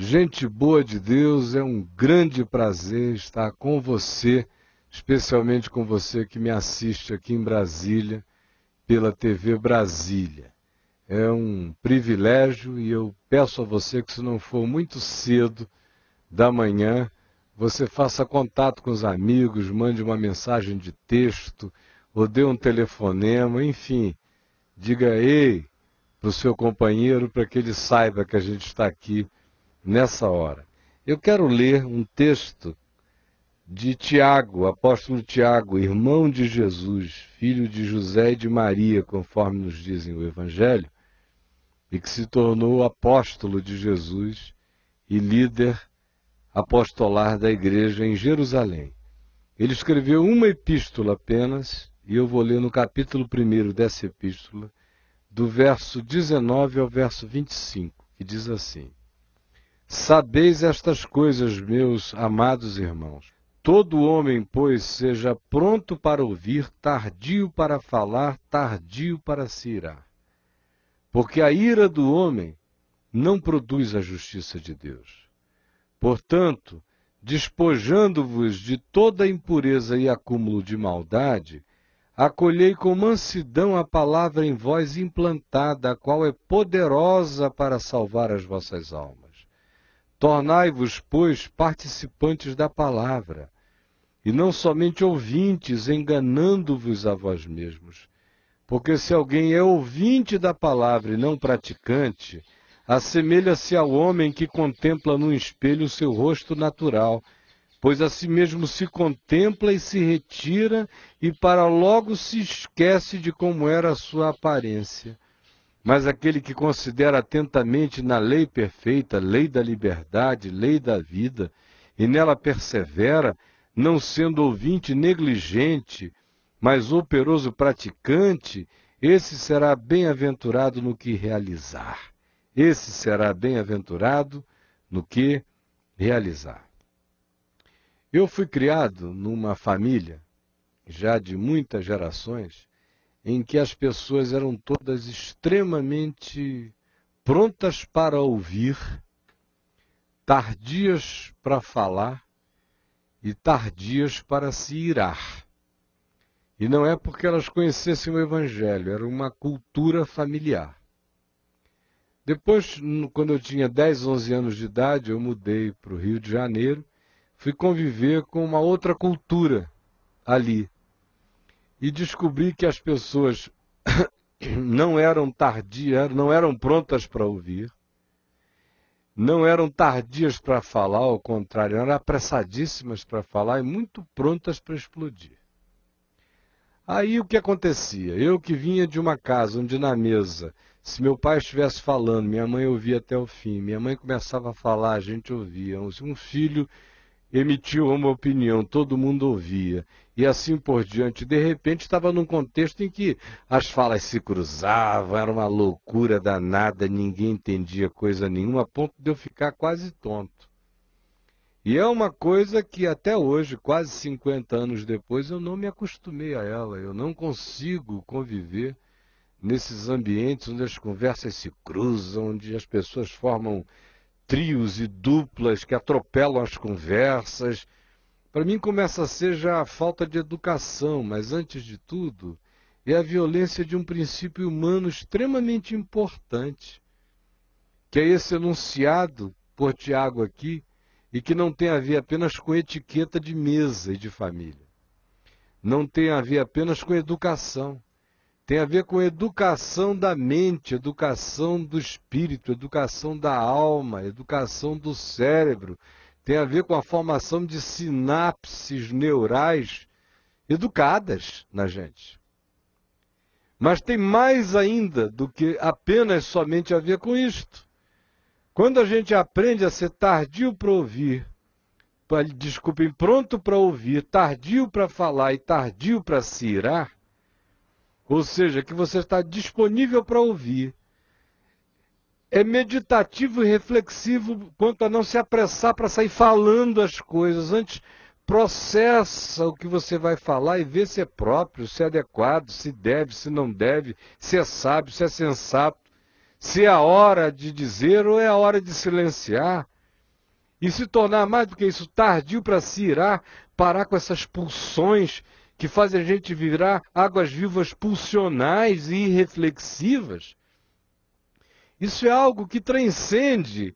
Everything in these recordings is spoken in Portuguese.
Gente boa de Deus, é um grande prazer estar com você, especialmente com você que me assiste aqui em Brasília, pela TV Brasília. É um privilégio e eu peço a você que, se não for muito cedo da manhã, você faça contato com os amigos, mande uma mensagem de texto, ou dê um telefonema, enfim, diga ei para o seu companheiro para que ele saiba que a gente está aqui nessa hora. Eu quero ler um texto de Tiago, apóstolo Tiago, irmão de Jesus, filho de José e de Maria, conforme nos dizem o Evangelho, e que se tornou apóstolo de Jesus e líder apostolar da igreja em Jerusalém. Ele escreveu uma epístola apenas, e eu vou ler no capítulo 1 dessa epístola, do verso 19 ao verso 25, que diz assim: Sabeis estas coisas, meus amados irmãos. Todo homem, pois, seja pronto para ouvir, tardio para falar, tardio para se irar. Porque a ira do homem não produz a justiça de Deus. Portanto, despojando-vos de toda impureza e acúmulo de maldade, acolhei com mansidão a palavra em vós implantada, a qual é poderosa para salvar as vossas almas. Tornai-vos, pois, participantes da palavra, e não somente ouvintes, enganando-vos a vós mesmos. Porque se alguém é ouvinte da palavra e não praticante, assemelha-se ao homem que contempla no espelho o seu rosto natural, pois a si mesmo se contempla e se retira, e para logo se esquece de como era a sua aparência. Mas aquele que considera atentamente na lei perfeita, lei da liberdade, lei da vida, e nela persevera, não sendo ouvinte negligente, mas operoso praticante, esse será bem-aventurado no que realizar. Esse será bem-aventurado no que realizar. Eu fui criado numa família, já de muitas gerações, em que as pessoas eram todas extremamente prontas para ouvir, tardias para falar e tardias para se irar. E não é porque elas conhecessem o Evangelho, era uma cultura familiar. Depois, quando eu tinha 10, 11 anos de idade, eu mudei para o Rio de Janeiro, fui conviver com uma outra cultura ali. E descobri que as pessoas não eram tardias, não eram prontas para ouvir, não eram tardias para falar, ao contrário, eram apressadíssimas para falar e muito prontas para explodir. Aí o que acontecia? Eu que vinha de uma casa onde na mesa, se meu pai estivesse falando, minha mãe ouvia até o fim, minha mãe começava a falar, a gente ouvia, um filho emitiu uma opinião, todo mundo ouvia, e assim por diante. De repente estava num contexto em que as falas se cruzavam, era uma loucura danada, ninguém entendia coisa nenhuma, a ponto de eu ficar quase tonto. E é uma coisa que até hoje, quase 50 anos depois, eu não me acostumei a ela, eu não consigo conviver nesses ambientes onde as conversas se cruzam, onde as pessoas formam trios e duplas que atropelam as conversas. Para mim começa a ser já a falta de educação, mas antes de tudo, é a violência de um princípio humano extremamente importante, que é esse enunciado por Tiago aqui, e que não tem a ver apenas com etiqueta de mesa e de família. Não tem a ver apenas com educação. Tem a ver com educação da mente, educação do espírito, educação da alma, educação do cérebro. Tem a ver com a formação de sinapses neurais educadas na gente. Mas tem mais ainda do que apenas somente a ver com isto. Quando a gente aprende a ser tardio para ouvir, desculpem, pronto para ouvir, tardio para falar e tardio para se irar, ou seja, que você está disponível para ouvir, é meditativo e reflexivo quanto a não se apressar para sair falando as coisas. Antes, processa o que você vai falar e vê se é próprio, se é adequado, se deve, se não deve, se é sábio, se é sensato, se é a hora de dizer ou é a hora de silenciar. E se tornar mais do que isso, tardio para se irar, parar com essas pulsões que fazem a gente virar águas vivas pulsionais e irreflexivas. Isso é algo que transcende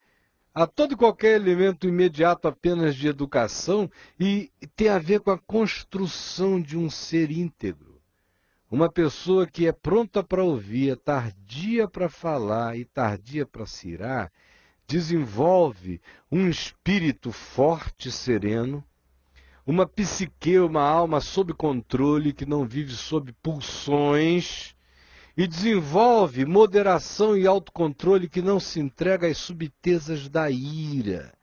a todo e qualquer elemento imediato apenas de educação e tem a ver com a construção de um ser íntegro. Uma pessoa que é pronta para ouvir, é tardia para falar e tardia para se irar, desenvolve um espírito forte e sereno, uma psique, uma alma sob controle, que não vive sob pulsões, e desenvolve moderação e autocontrole, que não se entrega às subtezas da ira,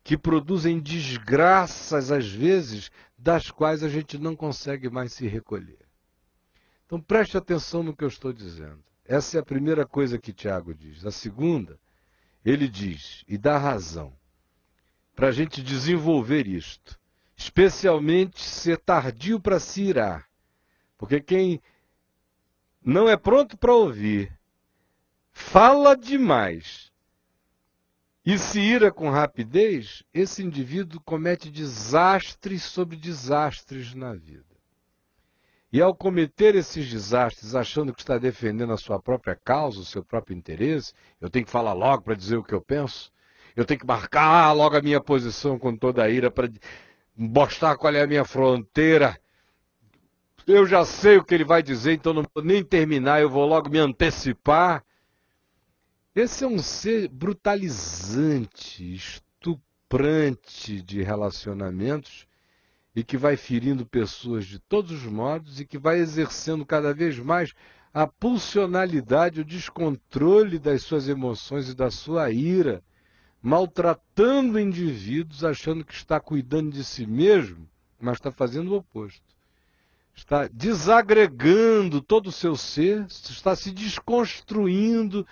que produzem desgraças, às vezes, das quais a gente não consegue mais se recolher. Então preste atenção no que eu estou dizendo. Essa é a primeira coisa que Tiago diz. A segunda, ele diz, e dá razão, para a gente desenvolver isto, especialmente ser tardio para se irar, porque quem não é pronto para ouvir, fala demais e se ira com rapidez, esse indivíduo comete desastres sobre desastres na vida. E ao cometer esses desastres, achando que está defendendo a sua própria causa, o seu próprio interesse, eu tenho que falar logo para dizer o que eu penso, eu tenho que marcar logo a minha posição com toda a ira para mostrar qual é a minha fronteira. Eu já sei o que ele vai dizer, então não vou nem terminar, eu vou logo me antecipar. Esse é um ser brutalizante, estuprante de relacionamentos e que vai ferindo pessoas de todos os modos e que vai exercendo cada vez mais a pulsionalidade, o descontrole das suas emoções e da sua ira, maltratando indivíduos, achando que está cuidando de si mesmo, mas está fazendo o oposto. Está desagregando todo o seu ser, está se desconstruindo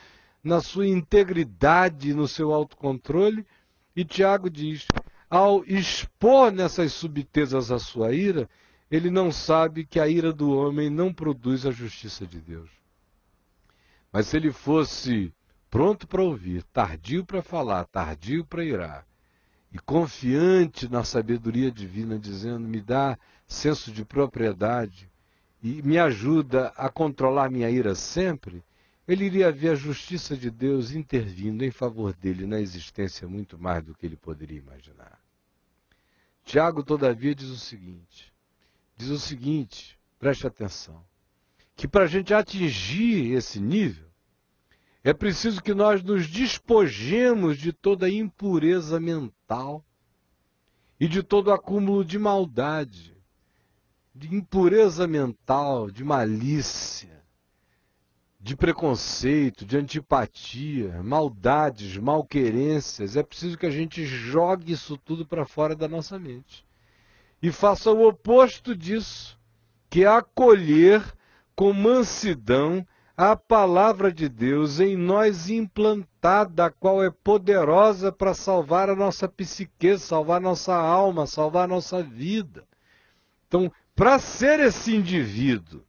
na sua integridade, no seu autocontrole. E Tiago diz, ao expor nessas subtezas a sua ira, ele não sabe que a ira do homem não produz a justiça de Deus. Mas se ele fosse pronto para ouvir, tardio para falar, tardio para irar, e confiante na sabedoria divina, dizendo, me dá senso de propriedade e me ajuda a controlar minha ira sempre, ele iria ver a justiça de Deus intervindo em favor dele na existência muito mais do que ele poderia imaginar. Tiago, todavia, diz o seguinte, preste atenção, que para a gente atingir esse nível, é preciso que nós nos despojemos de toda impureza mental e de todo acúmulo de maldade, de impureza mental, de malícia, de preconceito, de antipatia, maldades, malquerências. É preciso que a gente jogue isso tudo para fora da nossa mente e faça o oposto disso, que é acolher com mansidão a palavra de Deus em nós implantada, a qual é poderosa para salvar a nossa psique, salvar a nossa alma, salvar a nossa vida. Então, para ser esse indivíduo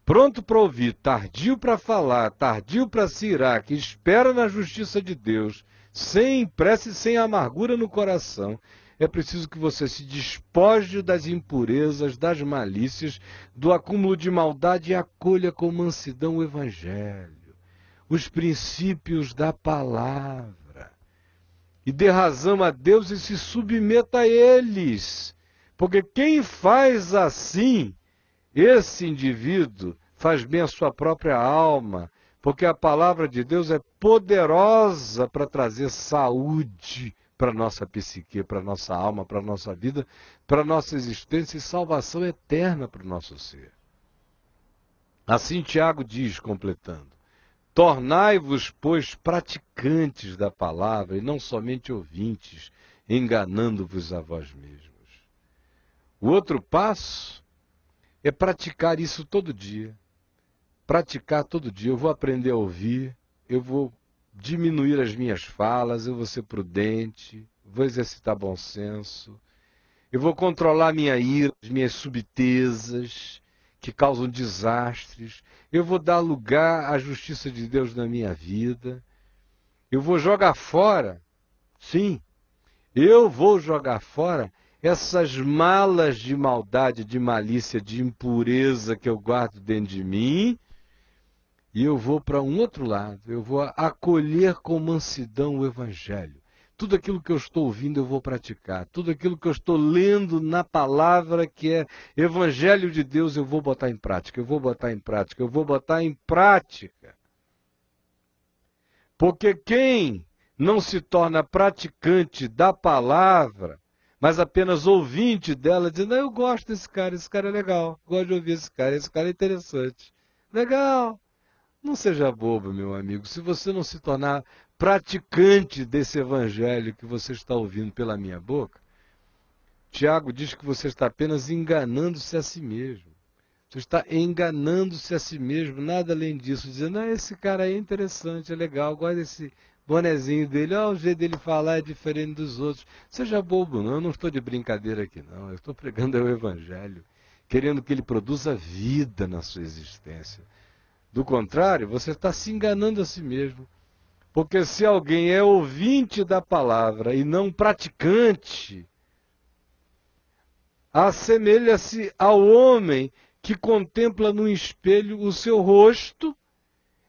pronto para ouvir, tardio para falar, tardio para se irar, que espera na justiça de Deus, sem pressa e sem amargura no coração, é preciso que você se despoje das impurezas, das malícias, do acúmulo de maldade e acolha com mansidão o Evangelho, os princípios da palavra. E dê razão a Deus e se submeta a eles. Porque quem faz assim, esse indivíduo faz bem a sua própria alma, porque a palavra de Deus é poderosa para trazer saúde para a nossa psique, para a nossa alma, para a nossa vida, para a nossa existência e salvação eterna para o nosso ser. Assim Tiago diz, completando, tornai-vos, pois, praticantes da palavra e não somente ouvintes, enganando-vos a vós mesmos. O outro passo é praticar isso todo dia. Praticar todo dia. Eu vou aprender a ouvir, eu vou diminuir as minhas falas, eu vou ser prudente, vou exercitar bom senso, eu vou controlar minha ira, as minhas subtezas que causam desastres, eu vou dar lugar à justiça de Deus na minha vida, eu vou jogar fora, sim, Eu vou jogar fora essas malas de maldade, de malícia, de impureza que eu guardo dentro de mim, e eu vou para um outro lado. Eu vou acolher com mansidão o Evangelho. Tudo aquilo que eu estou ouvindo eu vou praticar. Tudo aquilo que eu estou lendo na palavra que é Evangelho de Deus eu vou botar em prática. Eu vou botar em prática. Eu vou botar em prática. Porque quem não se torna praticante da palavra, mas apenas ouvinte dela, dizendo, eu gosto desse cara é legal, gosto de ouvir esse cara é interessante. Legal. Não seja bobo, meu amigo. Se você não se tornar praticante desse evangelho que você está ouvindo pela minha boca, Tiago diz que você está apenas enganando-se a si mesmo. Você está enganando-se a si mesmo, nada além disso, dizendo, esse cara aí é interessante, é legal, gosto desse bonezinho dele, o jeito dele falar é diferente dos outros. Seja bobo, não, eu não estou de brincadeira aqui, não. Eu estou pregando o evangelho, querendo que ele produza vida na sua existência. Do contrário, você está se enganando a si mesmo. Porque se alguém é ouvinte da palavra e não praticante, assemelha-se ao homem que contempla no espelho o seu rosto,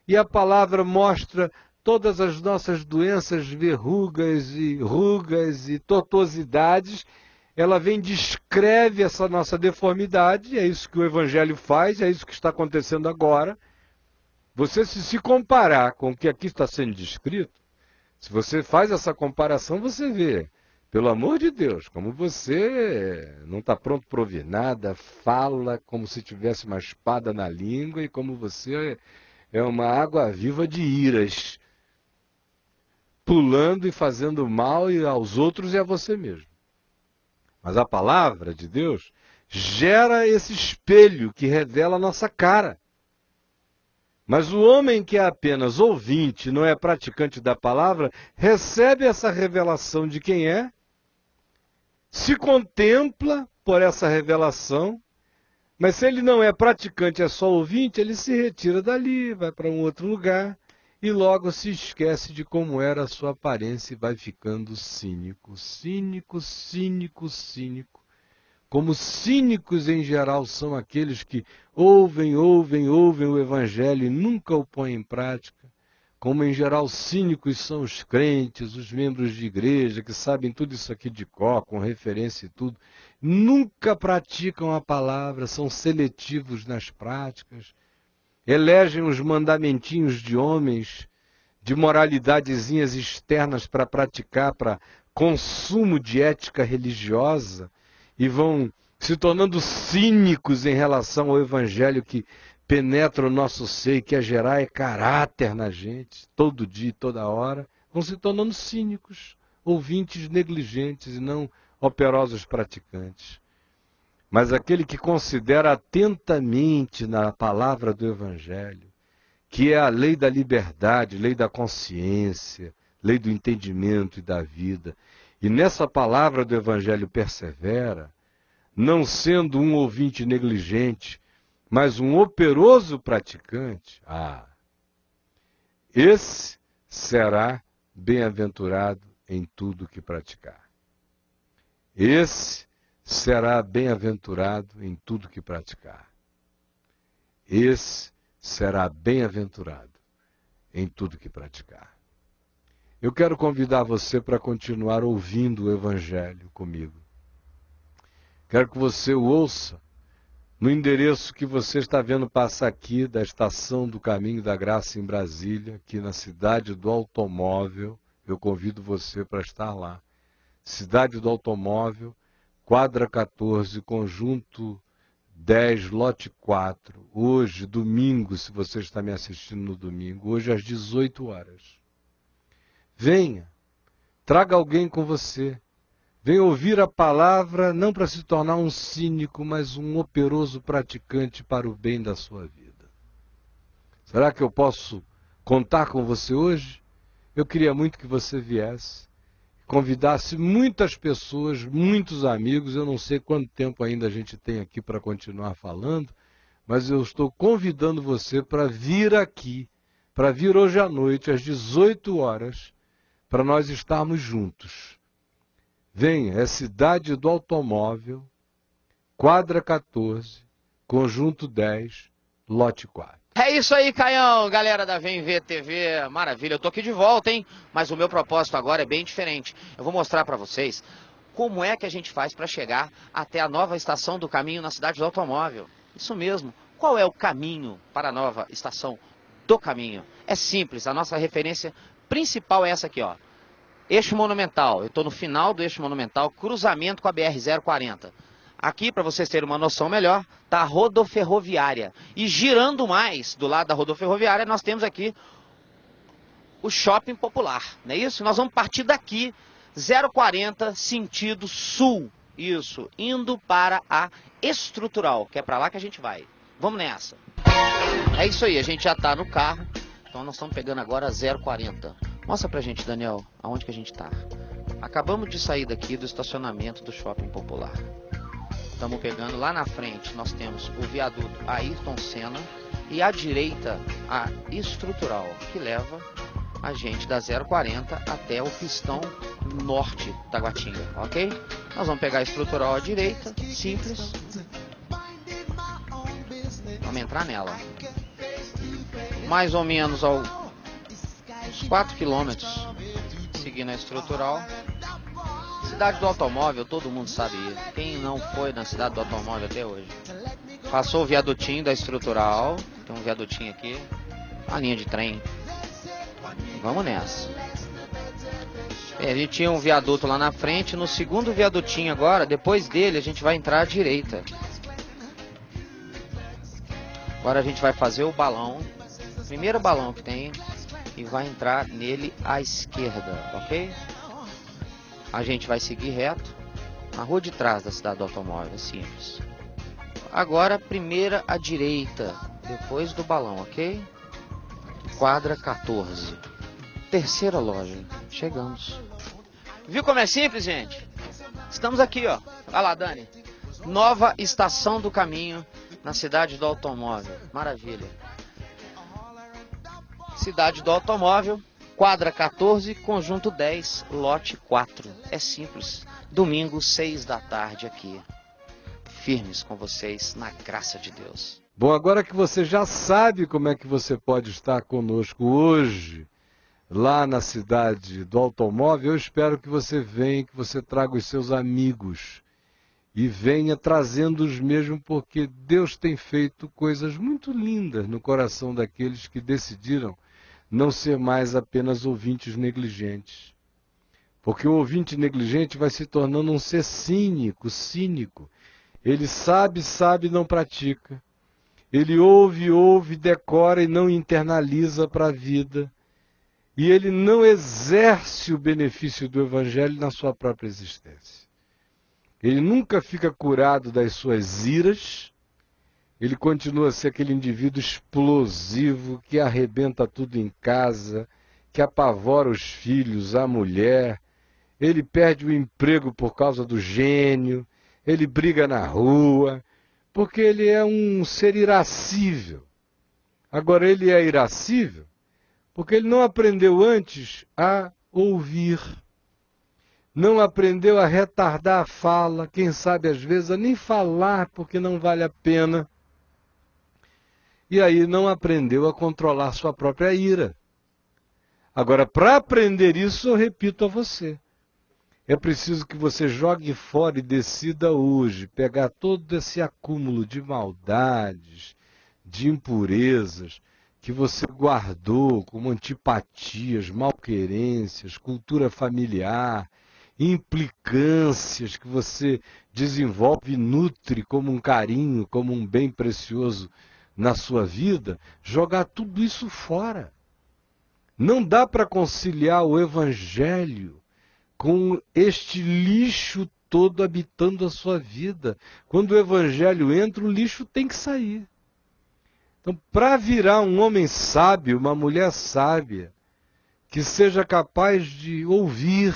e a palavra mostra todas as nossas doenças, verrugas e rugas e tortuosidades. Ela vem, descreve essa nossa deformidade, é isso que o Evangelho faz, é isso que está acontecendo agora. Você se comparar com o que aqui está sendo descrito, se você faz essa comparação, você vê, pelo amor de Deus, como você não está pronto para ouvir nada, fala como se tivesse uma espada na língua e como você é uma água viva de iras, pulando e fazendo mal aos outros e a você mesmo. Mas a palavra de Deus gera esse espelho que revela a nossa cara. Mas o homem que é apenas ouvinte, não é praticante da palavra, recebe essa revelação de quem é, se contempla por essa revelação, mas se ele não é praticante, é só ouvinte, ele se retira dali, vai para um outro lugar e logo se esquece de como era a sua aparência e vai ficando cínico, cínico, cínico, cínico. Como cínicos em geral são aqueles que ouvem o Evangelho e nunca o põem em prática. Como em geral cínicos são os crentes, os membros de igreja, que sabem tudo isso aqui de cor, com referência e tudo. Nunca praticam a palavra, são seletivos nas práticas. Elegem os mandamentinhos de homens, de moralidadezinhas externas para praticar, para consumo de ética religiosa, e vão se tornando cínicos em relação ao Evangelho que penetra o nosso ser, que é gerar caráter na gente, todo dia e toda hora, vão se tornando cínicos, ouvintes negligentes e não operosos praticantes. Mas aquele que considera atentamente na palavra do Evangelho, que é a lei da liberdade, lei da consciência, lei do entendimento e da vida, e nessa palavra do Evangelho persevera, não sendo um ouvinte negligente, mas um operoso praticante, esse será bem-aventurado em tudo que praticar. Esse será bem-aventurado em tudo que praticar. Esse será bem-aventurado em tudo que praticar. Eu quero convidar você para continuar ouvindo o Evangelho comigo. Quero que você o ouça no endereço que você está vendo passar aqui, da Estação do Caminho da Graça em Brasília, aqui na Cidade do Automóvel. Eu convido você para estar lá. Cidade do Automóvel, quadra 14, conjunto 10, lote 4. Hoje, domingo, se você está me assistindo no domingo, hoje às 18 horas. Venha, traga alguém com você. Venha ouvir a palavra, não para se tornar um cínico, mas um operoso praticante para o bem da sua vida. Será que eu posso contar com você hoje? Eu queria muito que você viesse, convidasse muitas pessoas, muitos amigos. Eu não sei quanto tempo ainda a gente tem aqui para continuar falando, mas eu estou convidando você para vir aqui, para vir hoje à noite, às 18 horas, para nós estarmos juntos, Venha, é Cidade do Automóvel, quadra 14, conjunto 10, lote 4. É isso aí, Caião, galera da Vem Ver TV, maravilha, eu tô aqui de volta, hein? Mas o meu propósito agora é bem diferente. Eu vou mostrar pra vocês como é que a gente faz para chegar até a nova estação do caminho na Cidade do Automóvel. Isso mesmo, qual é o caminho para a nova estação do caminho? É simples, a nossa referência principal é essa aqui, ó. Eixo Monumental, eu estou no final do Eixo Monumental, cruzamento com a BR-040. Aqui, para vocês terem uma noção melhor, está a rodoferroviária. E girando mais do lado da rodoferroviária, nós temos aqui o Shopping Popular, não é isso? Nós vamos partir daqui, 040, sentido sul. Isso, indo para a Estrutural, que é para lá que a gente vai. Vamos nessa. É isso aí, a gente já está no carro, então nós estamos pegando agora a 040. Mostra pra gente, Daniel, aonde que a gente está. Acabamos de sair daqui do estacionamento do Shopping Popular. Estamos pegando lá na frente, nós temos o viaduto Ayrton Senna e à direita a Estrutural, que leva a gente da 040 até o pistão norte da Guatinga, ok? Nós vamos pegar a Estrutural à direita, simples. Vamos entrar nela. Mais ou menos uns 4 quilômetros, seguindo a Estrutural. Cidade do Automóvel, todo mundo sabe isso. Quem não foi na Cidade do Automóvel até hoje? Passou o viadutinho da Estrutural. Tem um viadutinho aqui. A linha de trem. Vamos nessa. A gente tinha um viaduto lá na frente. No segundo viadutinho agora, depois dele, a gente vai entrar à direita. Agora a gente vai fazer o balão. O primeiro balão que tem. E vai entrar nele à esquerda, ok? A gente vai seguir reto na rua de trás da Cidade do Automóvel, é simples. Agora, primeira à direita, depois do balão, ok? Quadra 14. Terceira loja. Chegamos. Viu como é simples, gente? Estamos aqui, ó. Olha lá, Dani. Nova estação do caminho na Cidade do Automóvel. Maravilha. Cidade do Automóvel. Quadra 14, conjunto 10, lote 4. É simples. Domingo, 6 da tarde aqui. Firmes com vocês, na graça de Deus. Bom, agora que você já sabe como é que você pode estar conosco hoje, lá na Cidade do Automóvel, eu espero que você venha, que você traga os seus amigos. E venha trazendo os mesmos, porque Deus tem feito coisas muito lindas no coração daqueles que decidiram não ser mais apenas ouvintes negligentes. Porque o ouvinte negligente vai se tornando um ser cínico. Ele sabe e não pratica. Ele ouve, decora e não internaliza para a vida. E ele não exerce o benefício do Evangelho na sua própria existência. Ele nunca fica curado das suas iras. Ele continua a ser aquele indivíduo explosivo que arrebenta tudo em casa, que apavora os filhos, a mulher. Ele perde o emprego por causa do gênio, ele briga na rua, porque ele é um ser irascível. Agora, ele é irascível porque ele não aprendeu antes a ouvir, não aprendeu a retardar a fala, quem sabe às vezes a nem falar porque não vale a pena. E aí não aprendeu a controlar sua própria ira. Agora, para aprender isso, eu repito a você, é preciso que você jogue fora e decida hoje pegar todo esse acúmulo de maldades, de impurezas, que você guardou como antipatias, malquerências, cultura familiar, implicâncias que você desenvolve e nutre como um carinho, como um bem precioso na sua vida, jogar tudo isso fora. Não dá para conciliar o Evangelho com este lixo todo habitando a sua vida. Quando o Evangelho entra, o lixo tem que sair. Então, para virar um homem sábio, uma mulher sábia, que seja capaz de ouvir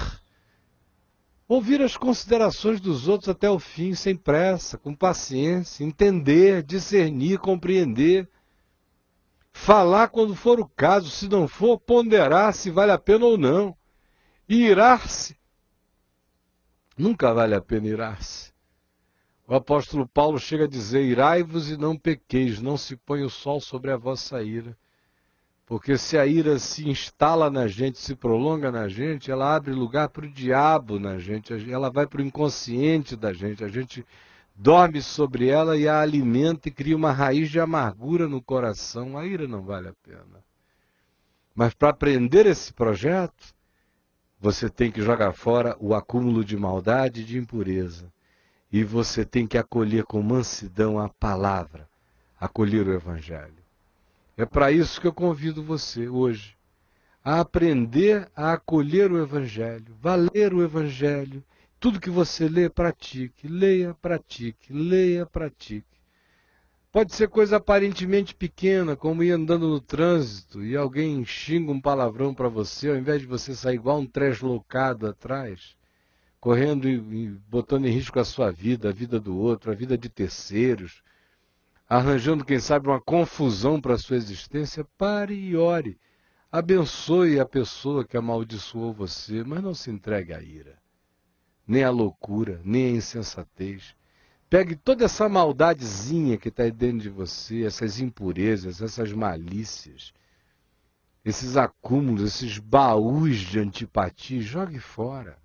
as considerações dos outros até o fim, sem pressa, com paciência, entender, discernir, compreender, falar quando for o caso, se não for, ponderar se vale a pena ou não, e irar-se Nunca vale a pena irar-se. O apóstolo Paulo chega a dizer: irai-vos e não pequeis, não se põe o sol sobre a vossa ira. Porque se a ira se instala na gente, se prolonga na gente, ela abre lugar para o diabo na gente, ela vai para o inconsciente da gente, a gente dorme sobre ela e a alimenta e cria uma raiz de amargura no coração. A ira não vale a pena. Mas para aprender esse projeto, você tem que jogar fora o acúmulo de maldade e de impureza. E você tem que acolher com mansidão a palavra, acolher o Evangelho. É para isso que eu convido você hoje, a aprender a acolher o Evangelho, vá ler o Evangelho. Tudo que você lê, pratique. Leia, pratique. Leia, pratique. Pode ser coisa aparentemente pequena, como ir andando no trânsito e alguém xinga um palavrão para você, ao invés de você sair igual um tresloucado atrás, correndo e botando em risco a sua vida, a vida do outro, a vida de terceiros, arranjando, quem sabe, uma confusão para a sua existência. Pare e ore. Abençoe a pessoa que amaldiçoou você, mas não se entregue à ira, nem à loucura, nem à insensatez. Pegue toda essa maldadezinha que está dentro de você, essas impurezas, essas malícias, esses acúmulos, esses baús de antipatia, jogue fora,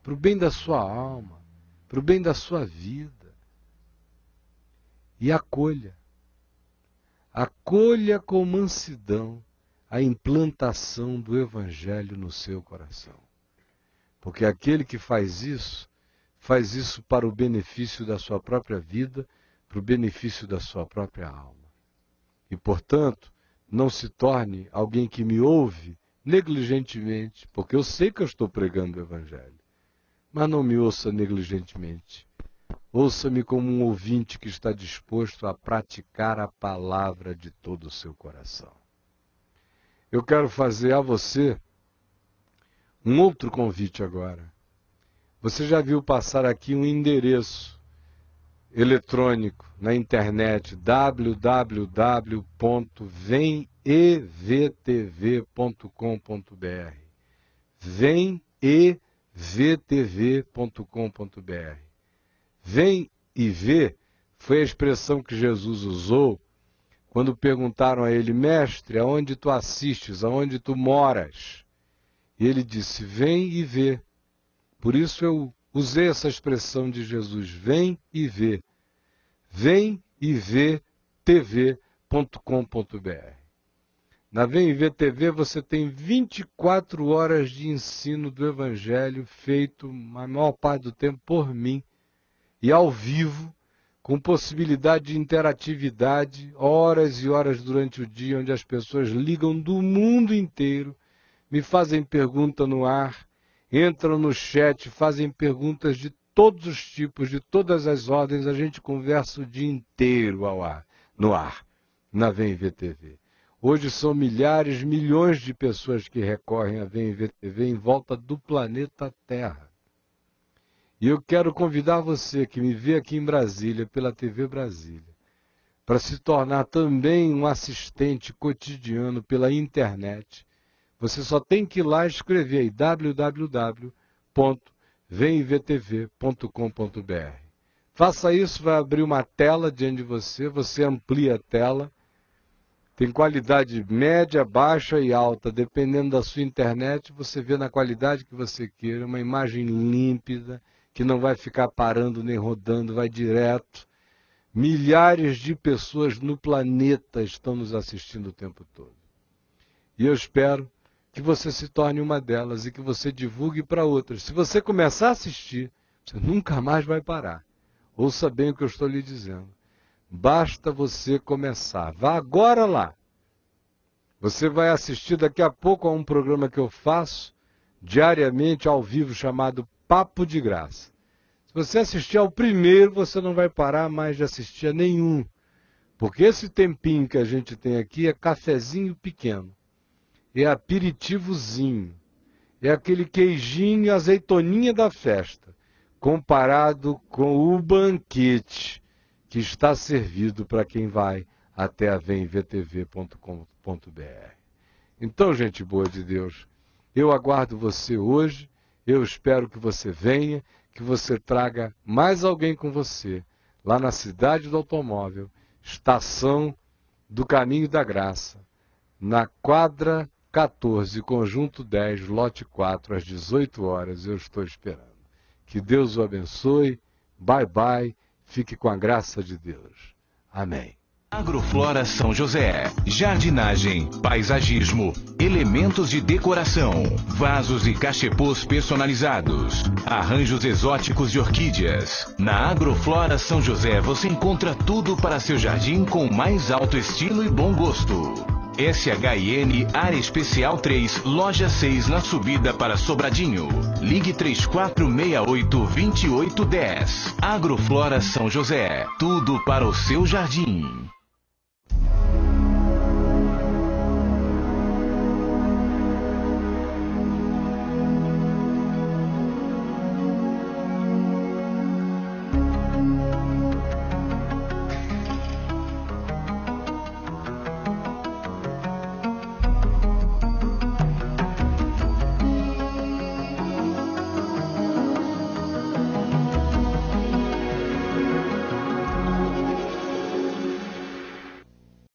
para o bem da sua alma, para o bem da sua vida. E acolha. Acolha com mansidão a implantação do Evangelho no seu coração. Porque aquele que faz isso para o benefício da sua própria vida, para o benefício da sua própria alma. E, portanto, não se torne alguém que me ouve negligentemente, porque eu sei que eu estou pregando o Evangelho, mas não me ouça negligentemente. Ouça-me como um ouvinte que está disposto a praticar a palavra de todo o seu coração. Eu quero fazer a você um outro convite agora. Você já viu passar aqui um endereço eletrônico na internet, www.vemevtv.com.br. vemevtv.com.br. Vem e vê foi a expressão que Jesus usou quando perguntaram a ele: mestre, aonde tu assistes, aonde tu moras? E ele disse: vem e vê. Por isso eu usei essa expressão de Jesus: vem e vê. Vem e vê tv.com.br. Na Vem e Vê TV você tem 24 horas de ensino do Evangelho feito, a maior parte do tempo, por mim, e ao vivo, com possibilidade de interatividade, horas e horas durante o dia, onde as pessoas ligam do mundo inteiro, me fazem pergunta no ar, entram no chat, fazem perguntas de todos os tipos, de todas as ordens, a gente conversa o dia inteiro no ar, na Vem e Vê TV. Hoje são milhares, milhões de pessoas que recorrem a Vem e Vê TV em volta do planeta Terra. E eu quero convidar você que me vê aqui em Brasília, pela TV Brasília, para se tornar também um assistente cotidiano pela internet. Você só tem que ir lá e escrever aí www.vemevtv.com.br. Faça isso, vai abrir uma tela diante de você, você amplia a tela. Tem qualidade média, baixa e alta. Dependendo da sua internet, você vê na qualidade que você queira, uma imagem límpida, que não vai ficar parando nem rodando, vai direto. Milhares de pessoas no planeta estão nos assistindo o tempo todo. E eu espero que você se torne uma delas e que você divulgue para outras. Se você começar a assistir, você nunca mais vai parar. Ouça bem o que eu estou lhe dizendo. Basta você começar. Vá agora lá. Você vai assistir daqui a pouco a um programa que eu faço diariamente ao vivo chamado Papo de Graça. Se você assistir ao primeiro, você não vai parar mais de assistir a nenhum. Porque esse tempinho que a gente tem aqui é cafezinho pequeno. É aperitivozinho. É aquele queijinho e azeitoninha da festa. Comparado com o banquete que está servido para quem vai até a vemvtv.com.br. Então, gente boa de Deus, eu aguardo você hoje, Eu espero que você venha, que você traga mais alguém com você, lá na Cidade do Automóvel, Estação do Caminho da Graça, na quadra 14, conjunto 10, lote 4, às 18 horas. Eu estou esperando. Que Deus o abençoe. Bye, bye. Fique com a graça de Deus. Amém. Agroflora São José, jardinagem, paisagismo, elementos de decoração, vasos e cachepôs personalizados, arranjos exóticos de orquídeas. Na Agroflora São José você encontra tudo para seu jardim com mais alto estilo e bom gosto. SHN Área Especial 3, Loja 6, na subida para Sobradinho. Ligue 3468-2810. Agroflora São José, tudo para o seu jardim.